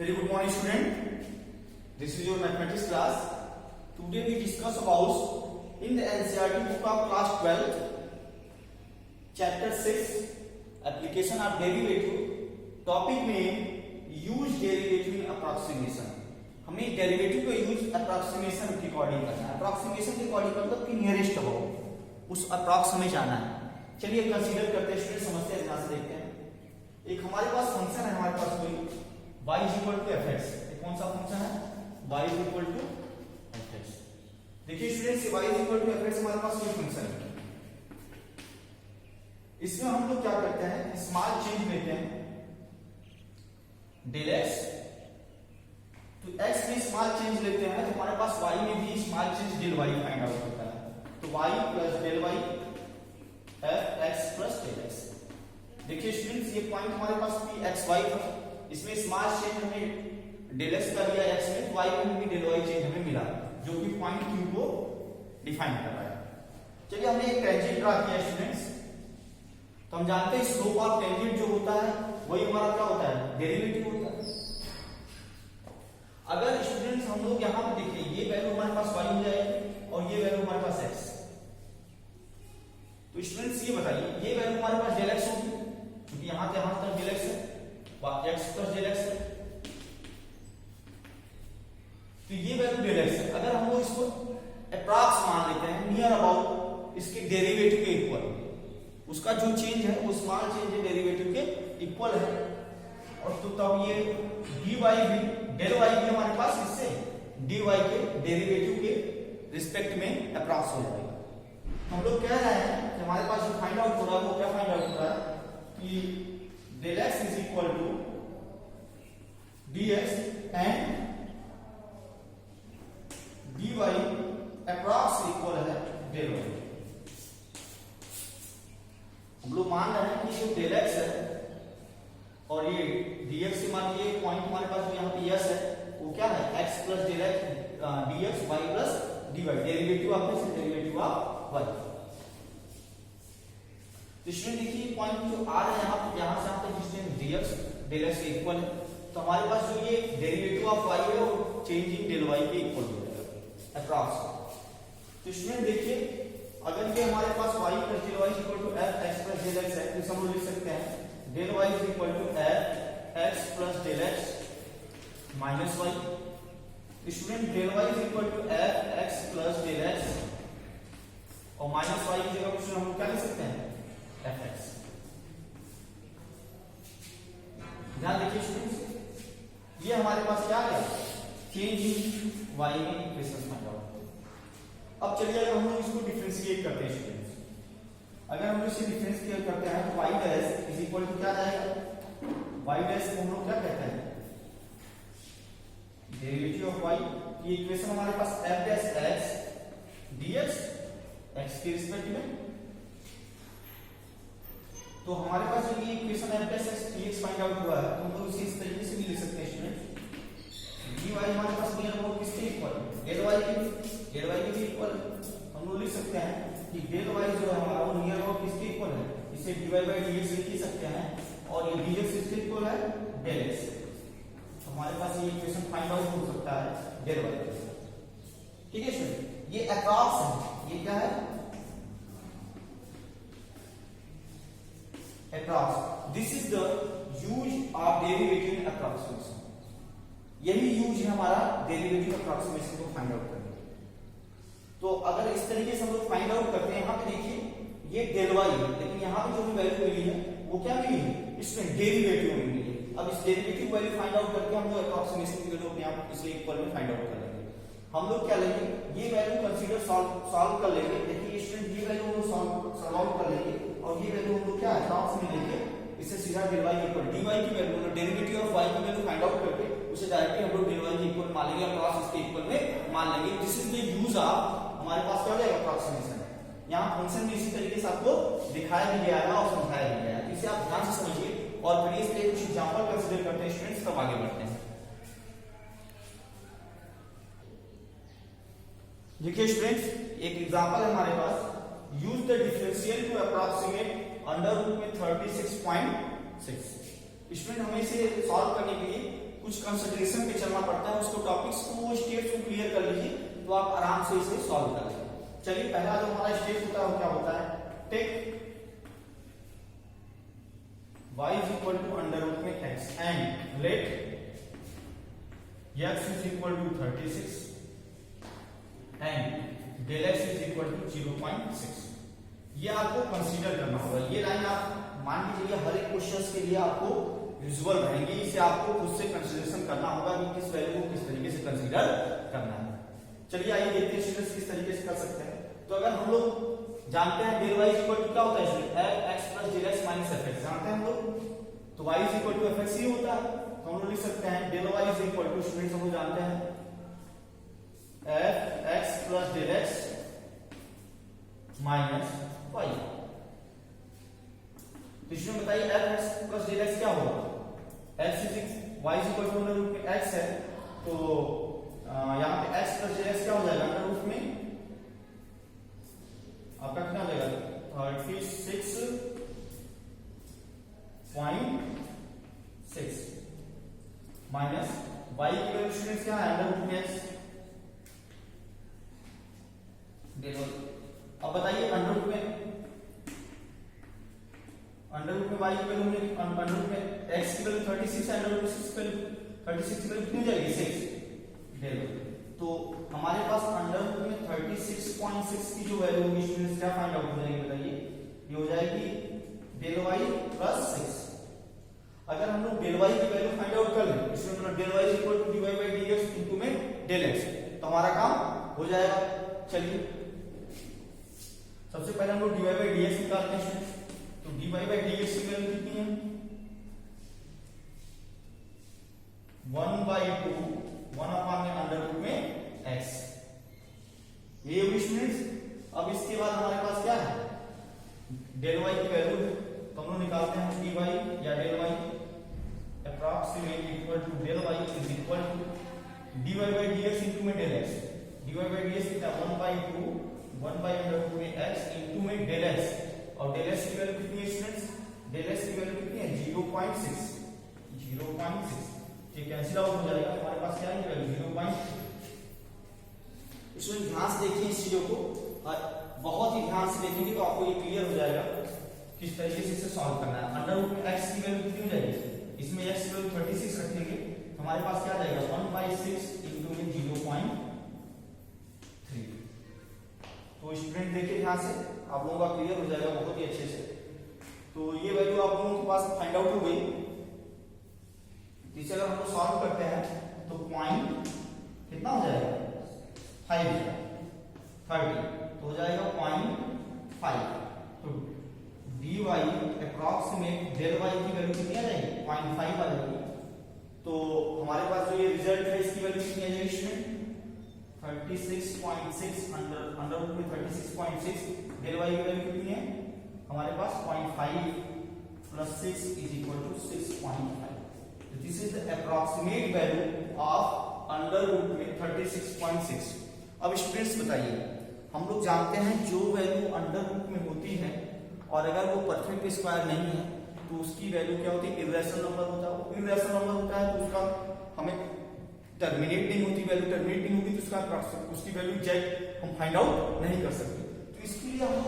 Very good morning, student. This is your mathematics class. Today we discuss about in the NCERT book of class 12, chapter 6, application of derivative. Topic में use derivative in approximation. हमें derivative को use approximation के according करना है. Approximation के according मतलब कि nearest हो उस अप्रोक्स में जाना है. चलिए कंसीडर करते हैं स्टूडेंट, समझते हैं, ध्यान से देखते हैं. एक हमारे पास फंक्शन है, हमारे पास कोई y is equal to f x. कौन सा फंक्शन है? y is equal to f x. देखिए students, y is equal to f x हमारे पास कोई फंक्शन है. इसमें हम लोग क्या करते हैं, स्मॉल चेंज लेते हैं डेल एक्स. तो x में स्मॉल चेंज लेते हैं तो हमारे पास y में भी small change del y find out होता है. तो y plus del y f x plus del x. देखिए स्टूडेंट्स, ये पॉइंट हमारे पास पी एक्स वाई था. इसमें स्मॉल चेंज हमें डेल एक्स का लिया x में, y में भी डेल y चेंज हमें मिला जो कि पॉइंट q को डिफाइन कर रहा है. चलिए हमने एक टेंजेंट ड्रा किया स्टूडेंट्स. तो हम जानते हैं स्लोप ऑफ टेंजेंट जो होता है वही हमारा क्या होता है, डेरिवेटिव होता है. अगर स्टूडेंट्स हम लोग यहां पर देखिए, ये वैल्यू हमारे पास y हो जाएगी और ये वैल्यू हमारे पास x. तो स्टूडेंट्स ये बताइए, ये वैल्यू हमारे पास डेल x होगी क्योंकि यहां से यहां तक डेल x है, x प्लस डेल x है. तो ये वैल्यू डेल x है. अगर हम लोग इसको अप्रॉक्स मान लेते हैं, नियर अबाउट इसके डेरिवेटिव के इक्वल, उसका जो चेंज है वो स्मॉल चेंज है डेरिवेटिव के इक्वल है. और तो तब ये dy भी डेल y भी हमारे पास इससे dy के डेरिवेटिव के रिस्पेक्ट में अप्रॉक्स हो जाएगा. हम लोग कह रहे हैं कि हमारे पास जो फाइंड आउट हो रहा है वो क्या फाइंड आउट हो रहा है कि del x is equal to dx and dy approx equal है डेल y. हम लोग मान रहे हैं कि जो डेल x है और ये dx से मान लीजिए पॉइंट हमारे पास जो यहाँ पे यस है वो क्या है, x plus del x dx y plus dy, derivative of x derivative of y. तो इसमें देखिए पॉइंट जो आ रहा है यहाँ पे, यहाँ से यहाँ तक डिस्टेंस dx डेल x के इक्वल है. तो हमारे पास जो ये डेरिवेटिव ऑफ y है वो चेंज इन डेल y के इक्वल हो जाएगा अप्रॉक्स. तो इसमें देखिए अगर ये हमारे पास y plus del y equal to f x plus del x है तो हम लोग लिख सकते हैं del y is equal to f x plus del x minus y. Student del y is equal to f x plus del x और minus y की जगह पर हम लोग क्या लिख सकते हैं, f x. ध्यान देखिए स्टूडेंट्स, ये हमारे पास क्या है, चेंज इन y में इक्वेशन फाइंड आउट. अब चलिए अगर हम लोग इसको डिफरेंशिएट करते हैं स्टूडेंट्स, अगर हम इसे डिफरेंशिएट करते हैं तो y dash is equal to क्या जाएगा, y डैश को हम लोग क्या कहते हैं, डेरिवेटिव ऑफ y. ये इक्वेशन हमारे पास f dash x dx x के रिस्पेक्ट में. तो हमारे पास जो ये equation f dash x dx find out हुआ है तो हम लोग इसे इस तरीके से भी लिख सकते हैं स्टूडेंट. dy हमारे पास नियर अबाउट किसके इक्वल, डेल y के भी इक्वल. हम लोग लिख सकते हैं कि डेल y जो है हमारा वो नियर अबाउट किसके इक्वल है, इसे dy by dx लिख ही सकते हैं और ये dx किसके इक्वल है, डेल x. तो हमारे पास ये इक्वेशन फाइंड आउट हो सकता है डेल y. ठीक है स्टूडेंट, ये अप्रॉक्स है. ये क्या है, approx. This is the use of derivative in approximation. यही यूज है हमारा डेरिवेटिव अप्रॉक्सीमेशन को फाइंड आउट करने. तो अगर इस तरीके से हम लोग फाइंड आउट करते हैं, यहाँ पे देखिए ये डेल y है लेकिन यहाँ पे जो भी वैल्यू मिली है वो क्या मिली है, इसमें डेरिवेटिव में मिली है. अब इस डेरिवेटिव वैल्यू फाइंड आउट करके हम लोग अप्रॉक्सीमेशन की वैल्यू अपने आप इसके इक्वल में फाइंड आउट कर लेंगे. हम लोग क्या लेंगे, ये वैल्यू कंसीडर सॉल्व कर लेंगे. देखिए स्टूडेंट, ये वैल्यू हम लोग सॉल्व आउट कर लेंगे और ये वैल्यू हम लोग क्या अप्रॉक्स में लेंगे. इससे सीधा डेल y इक्वल dy की वैल्यू, डेरिवेटिव ऑफ y की वैल्यू फाइंड आउट करके उसे डायरेक्टली हम लोग डेल y के इक्वल मान लेंगे, अप्रॉक्स इसके इक्वल में मान लेंगे. This is the use of, हमारे पास क्या हो जाएगा, अप्रॉक्सीमेशन. यहाँ फंक्शन भी इसी तरीके से आपको दिखाया भी गया है और समझाया भी गया है. इसे आप ध्यान से समझिए और फिर इसके कुछ एग्जांपल कंसीडर करते हैं स्टूडेंट्स, तब आगे बढ़ते हैं. देखिए स्टूडेंट्स, एक एग्जांपल है हमारे पास, use the differential to approximate under root में 36.6. स्टूडेंट हमें इसे सॉल्व करने के लिए कुछ कंसिडरेशन पे चलना पड़ता है, उसको टॉपिक्स को वो स्टेप्स को क्लियर कर लीजिए तो आप आराम से इसे सॉल्व कर लेंगे। चलिए पहला जो हमारा स्टेप होता है वो क्या होता है, take y is equal to under root में x and let x is equal to 36 and del x is equal to 0.6। ये आपको कंसीडर करना होगा। ये लाइन आप मान के चलिए हर एक क्वेश्चन के लिए आपको विजुअल रहेंगे, इसे आपको खुद से कंसीडरेशन करना होगा कि किस वैल्यू को किस तरीके से कंसीडर करना है। चलिए आइए देखते हैं स्टूडेंट्स किस तरीके से कर सकते हैं। तो अगर हम लोग जानते हैं del y इक्वल टू क्या होता है student, x plus del x minus fx जानते हैं हम लोग, तो y is equal to fx ही होता है, तो हम लोग लिख सकते हैं del y is equal to students हम लोग जानते हैं fx plus del x minus y। तो इसमें बताइए fx प्लस del x क्या होगा, x is y is equal to under root में x है, तो यहाँ पे x प्लस del x क्या हो जाएगा अंडर रूट में आपका कितना हो जाएगा 36.6 माइनस y की वैल्यू स्टूडेंट्स क्या है अंडर रूट में x। अब बताइए अंडर रूट में y की वैल्यू में अंडर रूट में x की वैल्यू 36 है, अंडर रूट 6 की वैल्यू 36 की वैल्यू कितनी हो जाएगी 6। तो हमारे पास अंडर रूट में 36.6 की जो वैल्यू होगी स्टूडेंट्स क्या फाइंड आउट हो जाएगी बताइए, ये हो जाएगी del y प्लस 6। अगर हम लोग del y की वैल्यू फाइंड आउट कर लें, इसमें मतलब del y equal to dy by dx into में del x, तो हमारा काम हो जाएगा। चलिए सबसे पहले हम लोग dy by dx निकालते हैं, तो dy by dx की वैल्यू कितनी है 1/2 1 अपॉन में अंडर रूट में x, ये होगी स्टूडेंट्स। अब इसके बाद हमारे पास क्या है del y की वैल्यू, तो हम लोग निकालते हैं dy या del y approximate equal to del y is equal to dy by dx into में del x। dy by dx कितना 1/2 1 by अंडर रूट में x इनटू में del x, और del x की वैल्यू कितनी है स्टूडेंट्स, del x की value कितनी है 0.6 ये कैंसिल आउट हो जाएगा, हमारे पास क्या है 0.6। इसमें ध्यान से देखिए इस चीजों को, और बहुत ही ध्यान से देखेंगे तो आपको ये क्लियर हो जाएगा किस तरीके से इसे सॉल्व करना है। अंडर रूट में x की वैल्यू कितनी हो जाएगी, इसमें x की वैल्यू 36 रखेंगे तो हमारे पास क्या आ जाएगा 1/6 इनटू में 0.3। तो स्टूडेंट देखिए ध्यान से, आप लोगों का क्लियर हो जाएगा बहुत ही अच्छे से। तो ये वैल्यू आप लोगों के पास फाइंड आउट हो गई। इसे अगर हम लोग सॉल्व करते हैं तो पॉइंट कितना हो जाएगा 5 तो हो जाएगा 0.5। तो dy अप्रॉक्सीमेट del y की वैल्यू कितनी आ जाएगी 0.5 आ जाएगी। तो हमारे पास जो ये रिजल्ट है इसकी वैल्यू कितनी आ जाएगी इसमें 36.6 अंडर रूट में 36.6 del y की वैल्यू कितनी है हमारे पास 0.5 plus 6 is equal to 6.5। This is the approximate value of under root में 36.6। अब स्टूडेंट्स बताइए, हम लोग जानते हैं जो वैल्यू अंडर रूट में होती है और अगर वो परफेक्ट स्क्वायर नहीं है तो उसकी वैल्यू क्या होती है इर्रेशनल नंबर होता है। इर्रेशनल नंबर होता है तो उसका हमें टर्मिनेट नहीं होती, वैल्यू टर्मिनेट नहीं होगी तो उसकी वैल्यू एग्जैक्ट हम फाइंड आउट नहीं कर सकते। तो इसके लिए हम लोग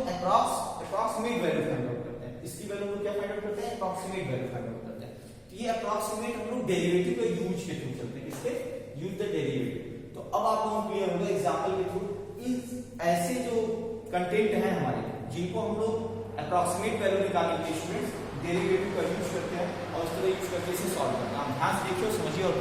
अप्रॉक्सीमेट वैल्यू फाइंड आउट करते हैं। इसकी वैल्यू को क्या फाइंड आउट करते हैं अप्रॉक्सीमेट वैल्यू फाइंड आउट करते हैं। ये अप्रॉक्सीमेट हम लोग डेरिवेटिव का यूज के थ्रू करते हैं, इसके यूज द डेरिवेटिव। तो अब आप लोगों को क्लियर होगा एग्जांपल के थ्रू इन ऐसे जो कंटेंट हैं हमारे जिनको हम लोग अप्रॉक्सीमेट वैल्यू निकालने के लिए स्टूडेंट्स डेरिवेटिव का यूज करते हैं और उस तरह यूज करके इसे सॉल्व करते हैं। आप ध्यान से देखिए और समझिए और